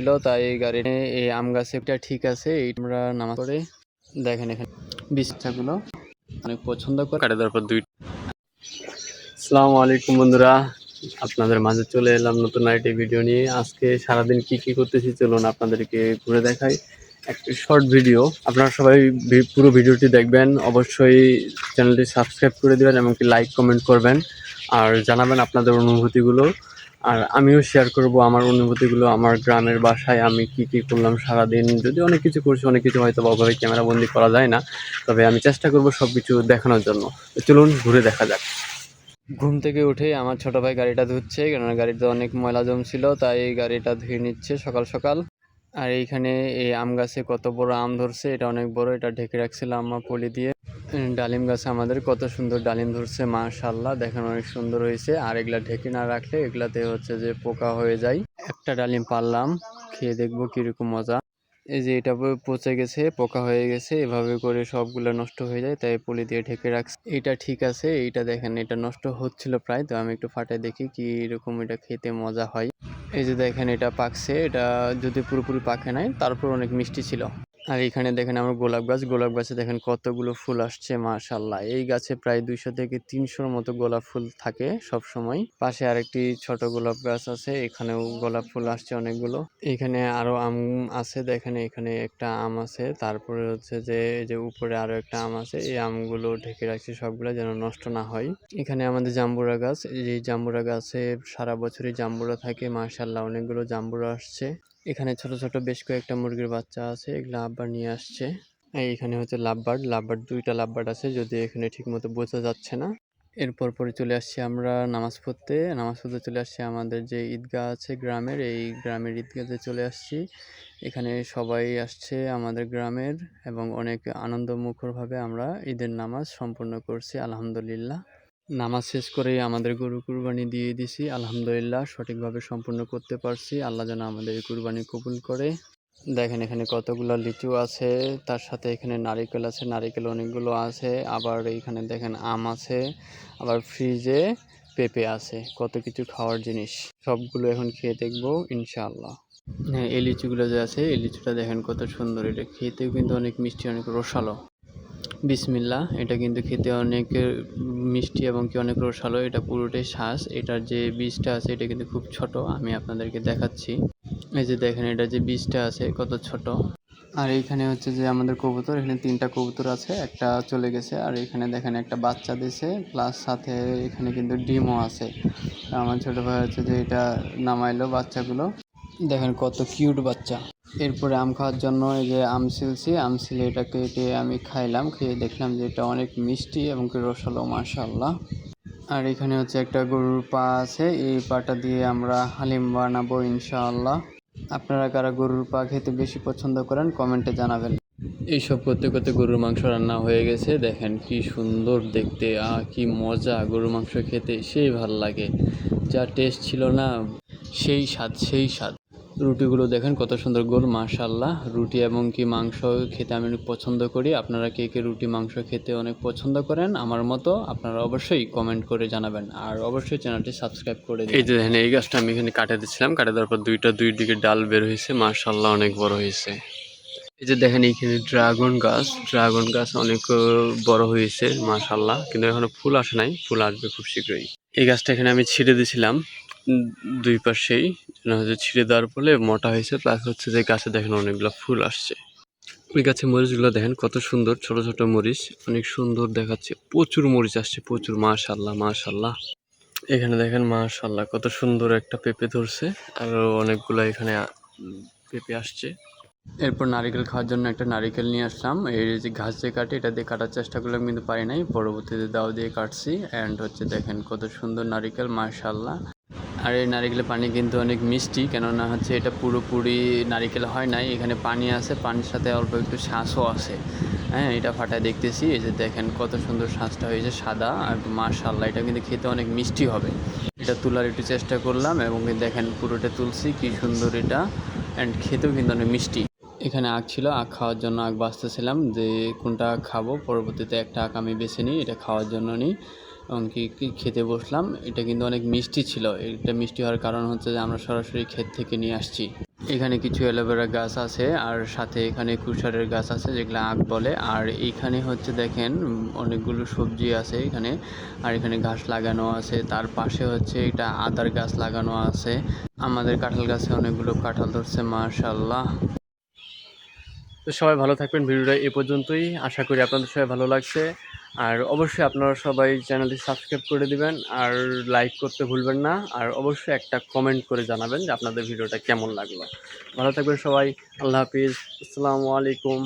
ছিল, তাই গাড়ি এই আম গাছটা ঠিক আছে। এই আমরা নামাজ পড়ে দেখেন এখানে বাচ্চাগুলো অনেক পছন্দ করে কাটে দেওয়ার পর দুই। আসসালামু আলাইকুম বন্ধুরা, আপনাদের মাঝে চলে এলাম নতুন আরেকটি ভিডিও নিয়ে। আজকে সারাদিন কি করতেছি চলুন আপনাদেরকে ঘুরে দেখাই। একটি শর্ট ভিডিও, আপনারা সবাই পুরো ভিডিওটি দেখবেন। অবশ্যই চ্যানেলটি সাবস্ক্রাইব করে দেবেন এবং লাইক কমেন্ট করবেন আর জানাবেন আপনাদের অনুভূতিগুলো। আর আমিও শেয়ার করব আমার অনুভূতিগুলো, আমার গ্রামের বাসায় আমি কি করলাম সারাদিন। যদি অনেক কিছু করছি, অনেক কিছু হয়তো ওভাবে ক্যামেরা বন্দি করা যায় না, তবে আমি চেষ্টা করব সব কিছু দেখানোর জন্য। চলুন ঘুরে দেখা যাক। ঘুম থেকে উঠে আমার ছোট ভাই গাড়িটা ধুচ্ছে, কেননা গাড়িতে অনেক ময়লা জমছিল, তাই এই গাড়িটা ধুয়ে নিচ্ছে সকাল সকাল। আর এইখানে এই আম গাছে কত বড় আম ধরছে, এটা অনেক বড়, এটা ঢেকে রাখছিল আম্মা পলি দিয়ে। ডালিম গাছে আমাদের কত সুন্দর ডালিম ধরছে, মাশাআল্লাহ, দেখেন অনেক সুন্দর হয়েছে। আর এগুলা ঢেকে না রাখলে এগুলাতে হচ্ছে যে পোকা হয়ে যায়। একটা ডালিম পারলাম, খেয়ে দেখবো কিরকম মজা। এই যে এটা পচে গেছে, পোকা হয়ে গেছে, এভাবে করে সবগুলো নষ্ট হয়ে যায়, তাই পলি দিয়ে ঢেকে রাখছি। এটা ঠিক আছে, এইটা দেখেন এটা নষ্ট হচ্ছিল প্রায়, তো আমি একটু ফাটাই দেখি কি রকম এটা খেতে মজা হয়। এই যে দেখেন এটা পাকছে, এটা যদি পুরোপুরি পাকে নাই তারপর অনেক মিষ্টি ছিল। আর এখানে দেখেন আমার গোলাপ গাছে দেখেন কতগুলো ফুল আসছে, মাশাআল্লাহ। এই গাছে প্রায় 200 থেকে 300-র মতো গোলাপ ফুল থাকে সব সময়। পাশে আরেকটি ছোট গোলাপ গাছ আছে, এখানেও গোলাপ ফুল আসছে অনেকগুলো। এখানে আরো আম আছে, দেখেন এখানে একটা আম আছে, তারপরে হচ্ছে যে এই যে উপরে আরো একটা আম আছে। এই আমগুলো ঢেকে রাখছি সবগুলো যেন নষ্ট না হয়। এখানে আমাদের জাম্বুরা গাছ, এই জাম্বুরা গাছে সারা বছরই জাম্বুরা থাকে, মাশাআল্লাহ অনেকগুলো জাম্বুরা আসছে। এখানে ছোট ছোট বেশ কয়েকটা মুরগির বাচ্চা আছে, এগুলো আব্বা নিয়ে আসছে। এইখানে হচ্ছে লাভবার্ড, দুইটা লাভবার্ড আছে, যদি এখানে ঠিক মতো বোঝা যাচ্ছে না। এরপর পরে চলে আসছি আমরা নামাজ পড়তে চলে আসছি আমাদের যে ঈদগাহ আছে গ্রামের, এই গ্রামের ঈদগাহে চলে আসছি। এখানে সবাই আসছে আমাদের গ্রামের, এবং অনেক আনন্দমুখরভাবে আমরা ঈদের নামাজ সম্পূর্ণ করছি আলহামদুলিল্লাহ। নামাজ শেষ করেই আমাদের গরু কুরবানি দিয়ে দিছি, আলহামদুলিল্লাহ সঠিকভাবে সম্পূর্ণ করতে পারছি। আল্লাহ যেন আমাদের এই কুরবানি কবুল করে। দেখেন এখানে কতগুলো লিচু আছে, তার সাথে এখানে নারিকেল আছে, নারিকেল অনেকগুলো আছে। আবার এইখানে দেখেন আম আছে, আবার ফ্রিজে পেঁপে আছে, কত কিছু খাওয়ার জিনিস। সবগুলো এখন খেয়ে দেখবো ইনশাআল্লাহ। হ্যাঁ, এই লিচুগুলো যে আছে, এই লিচুটা দেখেন কত সুন্দর, এটা খেতেও কিন্তু অনেক মিষ্টি, অনেক রসালো। বিসমিল্লাহ, এটা কিন্তু খেতে অনেক মিষ্টি এবং কি অনেক রসালো, এটা পুরোটাই শ্বাস। এটার যে বীজটা আছে এটা কিন্তু খুব ছোট, আমি আপনাদেরকে দেখাচ্ছি। এই যে দেখেন এটা যে বীজটা আছে কত ছোট। আর এইখানে হচ্ছে যে আমাদের কবুতর, এখানে 3টা কবুতর আছে, একটা চলে গেছে। আর এখানে দেখেন একটা বাচ্চা দিয়েছে, প্লাস সাথে এখানে কিন্তু ডিমও আছে। আমার ছোট ভাই হচ্ছে যে এটা নামাইলো বাচ্চাগুলো, দেখেন কত কিউট বাচ্চা। এরপরে আম খাওয়ার জন্য এই যে আম ছিলে এটা কেটে আমি খাইলাম, খেয়ে দেখলাম যে এটা অনেক মিষ্টি এবং কি রসালো, মাশাআল্লাহ। আর এখানে হচ্ছে একটা গরুর পা আছে, এই পাটা দিয়ে আমরা হালিম বানাবো ইনশাআল্লাহ। আপনারা কারা গরুর পা খেতে বেশি পছন্দ করেন কমেন্টে জানাবেন। এইসব করতে করতে গরুর মাংস রান্না হয়ে গেছে, দেখেন কি সুন্দর দেখতে, কি মজা, গরুর মাংস খেতে সেই ভাল লাগে। যা টেস্ট ছিল না, সেই স্বাদ। রুটিগুলো দেখেন কত সুন্দর গোল, মাশাআল্লাহ। রুটি এবং কি মাংস খেতে আমি অনেক পছন্দ করি। আপনারা কে কে রুটি মাংস খেতে অনেক পছন্দ করেন আমার মতো, আপনারা অবশ্যই কমেন্ট করে জানাবেন। আর অবশ্যই চ্যানেলটি সাবস্ক্রাইব করে দিন। এই যে দেখেন এই গাছটা আমি এখানে কাটে দিচ্ছিলাম, কাটে দেওয়ার পর দুই দিকে ডাল বের হয়েছে, মাশাআল্লাহ অনেক বড় হয়েছে। এই যে দেখেন এইখানে ড্রাগন গাছ অনেক বড় হয়েছে, মাশাআল্লাহ, কিন্তু এখনো ফুল আসে নাই, ফুল আসবে খুব শীঘ্রই। এই গাছটা এখানে আমি ছিঁড়ে দিয়েছিলাম দুই পাশেই, হচ্ছে ছিঁড়ে দেওয়ার ফলে মোটা হয়েছে, প্লাস হচ্ছে যে গাছে দেখেন অনেকগুলো ফুল আসছে। ওই গাছে মরিচগুলো দেখেন কত সুন্দর, ছোট ছোট মরিচ, অনেক সুন্দর দেখাচ্ছে, প্রচুর মরিচ আসছে, প্রচুর, মাশাআল্লাহ। এখানে দেখেন মাশাআল্লাহ কত সুন্দর একটা পেঁপে ধরছে, আরো অনেকগুলো এখানে পেঁপে আসছে। এরপর নারিকেল খাওয়ার জন্য একটা নারিকেল নিয়ে আসলাম, এই যে ঘাস দিয়ে কাটে এটা দিয়ে কাটার চেষ্টা করলাম কিন্তু পারি নাই, পরবর্তীতে দাও দিয়ে কাটছি। অ্যান্ড হচ্ছে দেখেন কত সুন্দর নারিকেল, মাশাআল্লাহ। আর এই নারিকেলের পানি কিন্তু অনেক মিষ্টি, কেননা হচ্ছে এটা পুরোপুরি নারিকেল হয় নাই, এখানে পানি আছে, পানির সাথে অল্প একটু শাঁসও আছে। হ্যাঁ, এটা ফাটায় দেখতেছি, এই যে দেখেন কত সুন্দর শাঁসটা হয়েছে সাদা, আর মাশাআল্লাহ এটা কিন্তু খেতে অনেক মিষ্টি হবে। এটা তোলার একটু চেষ্টা করলাম এবং দেখেন পুরোটা তুলছি, কি সুন্দর এটা, অ্যান্ড খেতেও কিন্তু অনেক মিষ্টি। এখানে আখ ছিল, আখ খাওয়ার জন্য আখ বাছতেছিলাম যে কোনটা আখ খাবো, পরবর্তীতে একটা আখ আমি বেছে নিই, এটা খাওয়ার জন্য নিই এবং কি খেতে বসলাম। এটা কিন্তু অনেক মিষ্টি ছিল, এটা মিষ্টি হওয়ার কারণ হচ্ছে যে আমরা সরাসরি ক্ষেত থেকে নিয়ে আসছি। এখানে কিছু অ্যালোভেরা গাছ আছে আর সাথে এখানে কুশারের গাছ আছে যেগুলো আখ বলে। আর এইখানে হচ্ছে দেখেন অনেকগুলো সবজি আছে এখানে, আর এখানে ঘাস লাগানো আছে। তার পাশে হচ্ছে এটা আদার গাছ লাগানো আছে। আমাদের কাঁঠাল গাছে অনেকগুলো কাঁঠাল ধরছে মাশাআল্লাহ। তো সবাই ভালো থাকবেন, ভিডিওটা এ পর্যন্তই। আশা করি আপনাদের সবাই ভালো লাগছে। আর অবশ্যই আপনারা সবাই চ্যানেলটি সাবস্ক্রাইব করে দিবেন আর লাইক করতে ভুলবেন না। আর অবশ্যই একটা কমেন্ট করে জানাবেন যে আপনাদের ভিডিওটা কেমন লাগলো। ভালো থাকবেন সবাই। আল্লাহ হাফিজ। আসসালামু আলাইকুম।